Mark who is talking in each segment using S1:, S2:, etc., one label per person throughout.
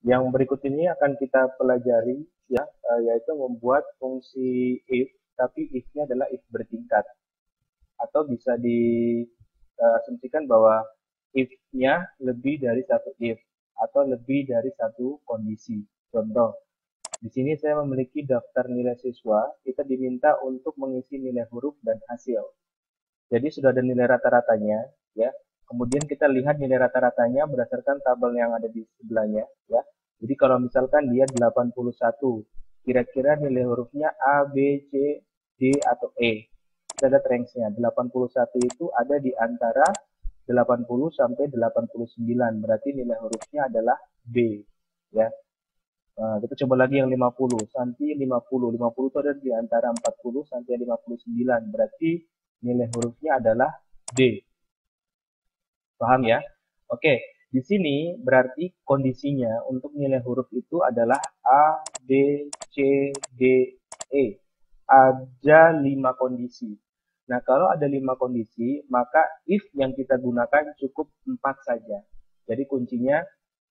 S1: Yang berikut ini akan kita pelajari ya, yaitu membuat fungsi if, tapi if-nya adalah if bertingkat. Atau bisa diasumsikan bahwa if-nya lebih dari satu if atau lebih dari satu kondisi. Contoh, di sini saya memiliki daftar nilai siswa, kita diminta untuk mengisi nilai huruf dan hasil. Jadi sudah ada nilai rata-ratanya, ya. Kemudian kita lihat nilai rata-ratanya berdasarkan tabel yang ada di sebelahnya, ya. Jadi kalau misalkan dia 81, kira-kira nilai hurufnya A, B, C, D, atau E. Kita lihat range-nya. 81 itu ada di antara 80 sampai 89. Berarti nilai hurufnya adalah B, ya. Nah, kita coba lagi yang 50. Nanti 50. 50 itu ada di antara 40 sampai 59. Berarti nilai hurufnya adalah D. Paham ya? Oke, di sini berarti kondisinya untuk nilai huruf itu adalah A, B, C, D, E. Ada 5 kondisi. Nah, kalau ada 5 kondisi, maka if yang kita gunakan cukup 4 saja. Jadi kuncinya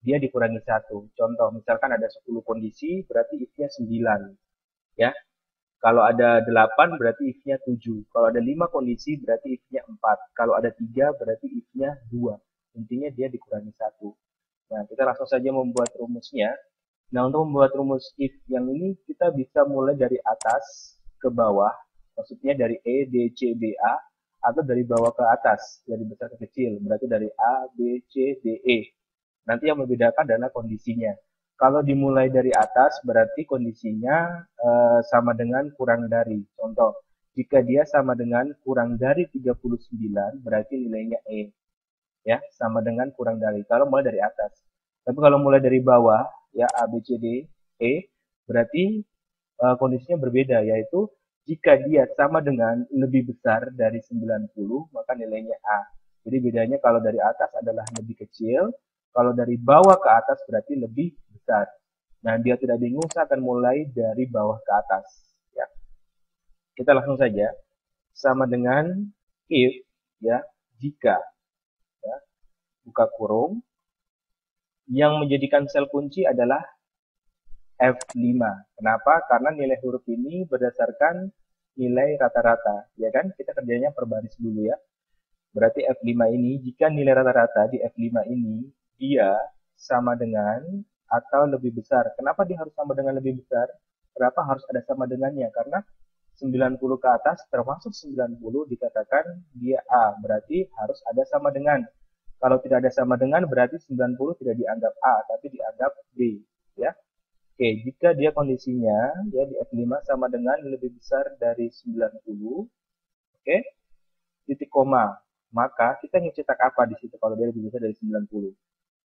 S1: dia dikurangi 1. Contoh, misalkan ada 10 kondisi, berarti if-nya 9. Ya, kalau ada 8 berarti if-nya 7. Kalau ada 5 kondisi berarti if-nya 4. Kalau ada 3 berarti if-nya 2. Intinya dia dikurangi 1. Nah, kita langsung saja membuat rumusnya. Nah, untuk membuat rumus if yang ini kita bisa mulai dari atas ke bawah. Maksudnya dari E, D, C, B, A. Atau dari bawah ke atas, dari besar ke kecil. Berarti dari A, B, C, D, E. Nanti yang membedakan adalah kondisinya. Kalau dimulai dari atas berarti kondisinya sama dengan kurang dari. Contoh, jika dia sama dengan kurang dari 39 berarti nilainya E. Ya, sama dengan kurang dari. Kalau mulai dari atas. Tapi kalau mulai dari bawah, ya A, B, C, D, E, berarti kondisinya berbeda, yaitu jika dia sama dengan lebih besar dari 90, maka nilainya A. Jadi bedanya kalau dari atas adalah lebih kecil, kalau dari bawah ke atas berarti lebih besar. Nah, dia tidak bingung, saya akan mulai dari bawah ke atas. Ya, kita langsung saja sama dengan if, ya, jika, ya, buka kurung, yang menjadikan sel kunci adalah F5. Kenapa? Karena nilai huruf ini berdasarkan nilai rata-rata, ya kan? Kita kerjanya per baris dulu ya. Berarti F5 ini, jika nilai rata-rata di F5 ini, dia sama dengan atau lebih besar. Kenapa dia harus sama dengan lebih besar? Kenapa harus ada sama dengannya? Karena 90 ke atas termasuk 90 dikatakan dia A. Berarti harus ada sama dengan. Kalau tidak ada sama dengan berarti 90 tidak dianggap A, tapi dianggap B. Ya. Oke, jika dia kondisinya ya di F5 sama dengan lebih besar dari 90, oke, titik koma, maka kita ingin cetak apa di situ kalau dia lebih besar dari 90?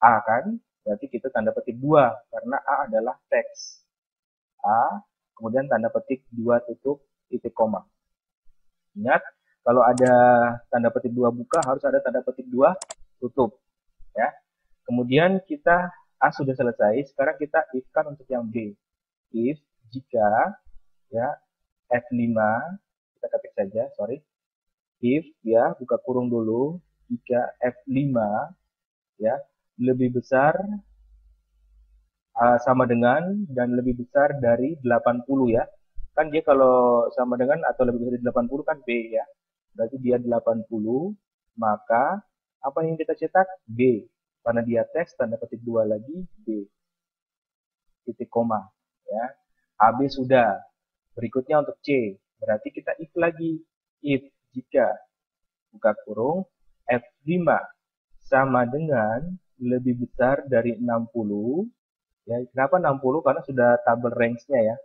S1: A kan? Berarti kita tanda petik 2 karena A adalah teks. A, kemudian tanda petik 2 tutup titik koma. Ingat, kalau ada tanda petik 2 buka harus ada tanda petik 2 tutup, ya. Kemudian kita A sudah selesai, sekarang kita if kan untuk yang B. If jika ya F5 kita ketik saja, sorry. If ya buka kurung dulu, jika F5 ya lebih besar sama dengan dan lebih besar dari 80 ya. Kan dia kalau sama dengan atau lebih besar dari 80 kan B ya. Berarti dia 80, maka apa yang kita cetak? B. Karena dia teks, tanda petik 2 lagi, B. Titik koma. Ya. AB sudah. Berikutnya untuk C. Berarti kita if lagi. If jika buka kurung F5 sama dengan lebih besar dari 60. Ya, kenapa 60? Karena sudah tabel range-nya ya.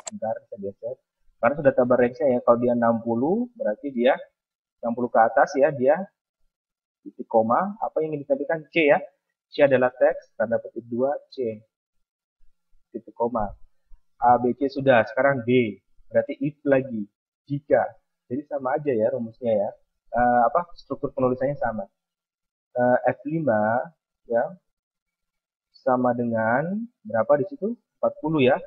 S1: Bentar, saya geser. Karena sudah tabel range-nya ya. Kalau dia 60, berarti dia 60 ke atas ya, dia titik koma. Apa yang ingin ditampilkan? C ya. C adalah teks, tanda petik 2, C. Titik koma. A, B, C sudah. Sekarang D. Berarti if lagi. Jika. Jadi sama aja ya rumusnya ya. Struktur penulisannya sama. F5 ya sama dengan berapa di situ? 40 ya.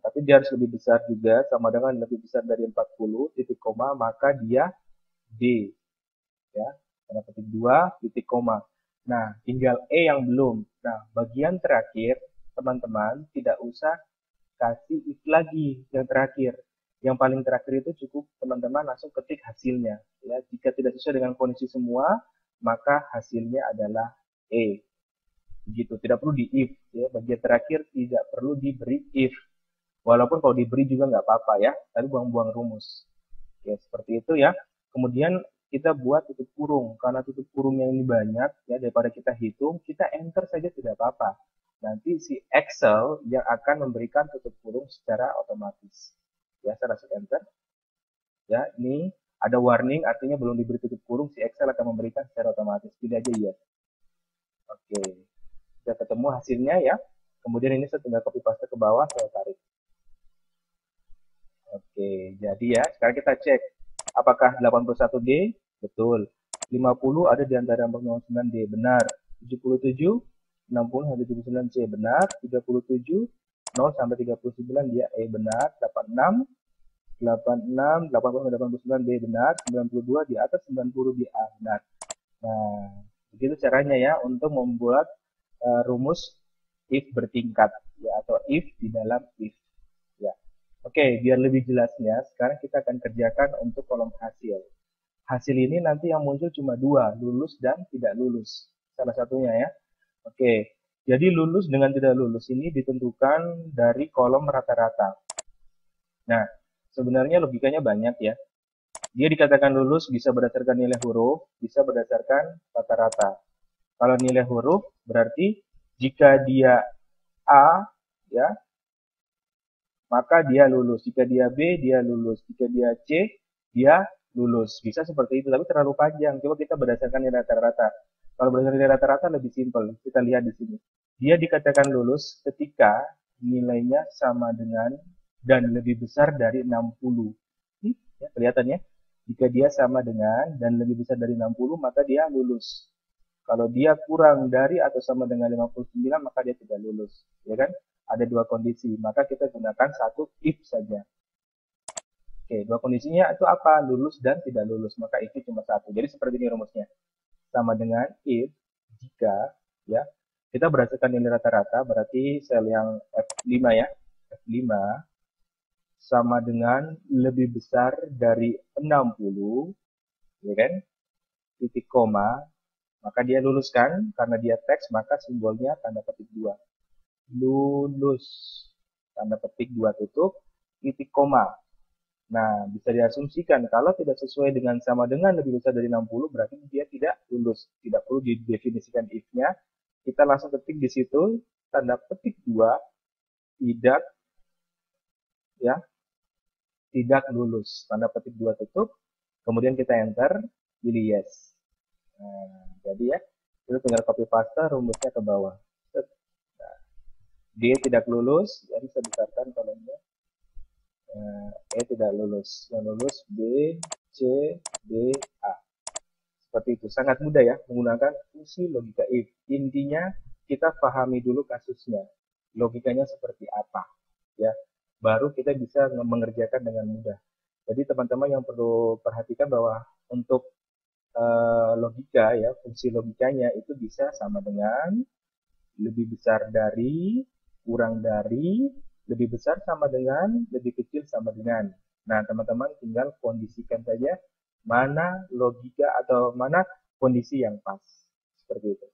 S1: Tapi dia harus lebih besar juga, sama dengan lebih besar dari 40, titik koma, maka dia D. Ya, tanda petik 2, titik koma. Nah, tinggal E yang belum. Nah, bagian terakhir, teman-teman tidak usah kasih if lagi yang terakhir. Yang paling terakhir itu cukup teman-teman langsung ketik hasilnya. Ya, jika tidak sesuai dengan kondisi semua, maka hasilnya adalah E. Begitu, tidak perlu di if. Ya, bagian terakhir tidak perlu diberi if. Walaupun kalau diberi juga nggak apa-apa ya, tapi buang-buang rumus. Ya, seperti itu ya. Kemudian kita buat tutup kurung. Karena tutup kurungnya ini banyak, ya daripada kita hitung, kita enter saja tidak apa-apa. Nanti si Excel yang akan memberikan tutup kurung secara otomatis. Ya, saya langsung enter. Ya, ini ada warning, artinya belum diberi tutup kurung, si Excel akan memberikan secara otomatis. Pilih aja yes. Oke, sudah ketemu hasilnya ya. Kemudian ini saya tinggal copy paste ke bawah, saya tarik. Oke, jadi ya, sekarang kita cek apakah 81D betul. 50 ada di antara 49D benar. 77, 60 sampai 79C benar. 37, 0 sampai 39 dia E benar. 86, 86, 80 sampai 89 B benar. 92 di atas 90 di A benar. Nah, begitu caranya ya untuk membuat rumus if bertingkat ya, atau if di dalam if. Ya. Oke, biar lebih jelasnya, sekarang kita akan kerjakan untuk kolom hasil. Hasil ini nanti yang muncul cuma dua, lulus dan tidak lulus. Salah satunya ya. Oke, jadi lulus dengan tidak lulus ini ditentukan dari kolom rata-rata. Nah, sebenarnya logikanya banyak ya. Dia dikatakan lulus bisa berdasarkan nilai huruf, bisa berdasarkan rata-rata. Kalau nilai huruf berarti jika dia A, ya, maka dia lulus. Jika dia B, dia lulus. Jika dia C, dia lulus. Bisa seperti itu, tapi terlalu panjang. Coba kita berdasarkan nilai rata-rata. Kalau berdasarkan nilai rata-rata lebih simpel. Kita lihat di sini. Dia dikatakan lulus ketika nilainya sama dengan dan lebih besar dari 60. Ini ya, kelihatannya. Jika dia sama dengan dan lebih besar dari 60, maka dia lulus. Kalau dia kurang dari atau sama dengan 59, maka dia tidak lulus. Ya kan? Ada dua kondisi, maka kita gunakan satu if saja. Oke, dua kondisinya itu apa? Lulus dan tidak lulus, maka if cuma satu. Jadi seperti ini rumusnya. Sama dengan if, jika, ya, kita berdasarkan nilai rata-rata, berarti sel yang F5 ya, F5 sama dengan lebih besar dari 60, ya kan? Titik koma, maka dia luluskan, karena dia teks, maka simbolnya tanda petik 2. Lulus, tanda petik 2 tutup, titik koma. Nah, bisa diasumsikan kalau tidak sesuai dengan sama dengan lebih besar dari 60, berarti dia tidak lulus. Tidak perlu didefinisikan if-nya. Kita langsung ketik di situ, tanda petik 2, tidak, ya, tidak lulus. Tanda petik 2 tutup, kemudian kita enter, pilih yes. Nah, jadi ya, itu tinggal copy paste rumusnya ke bawah. Nah, D tidak lulus, jadi saya besarkan kolomnya. E tidak lulus. Yang lulus B, C, D, A. Seperti itu. Sangat mudah ya menggunakan fungsi logika if. Intinya kita pahami dulu kasusnya. Logikanya seperti apa. Ya, baru kita bisa mengerjakan dengan mudah. Jadi teman-teman yang perlu perhatikan bahwa untuk logika ya, fungsi logikanya itu bisa sama dengan, lebih besar dari, kurang dari, lebih besar sama dengan, lebih kecil sama dengan. Nah, teman-teman tinggal kondisikan saja mana logika atau mana kondisi yang pas. Seperti itu.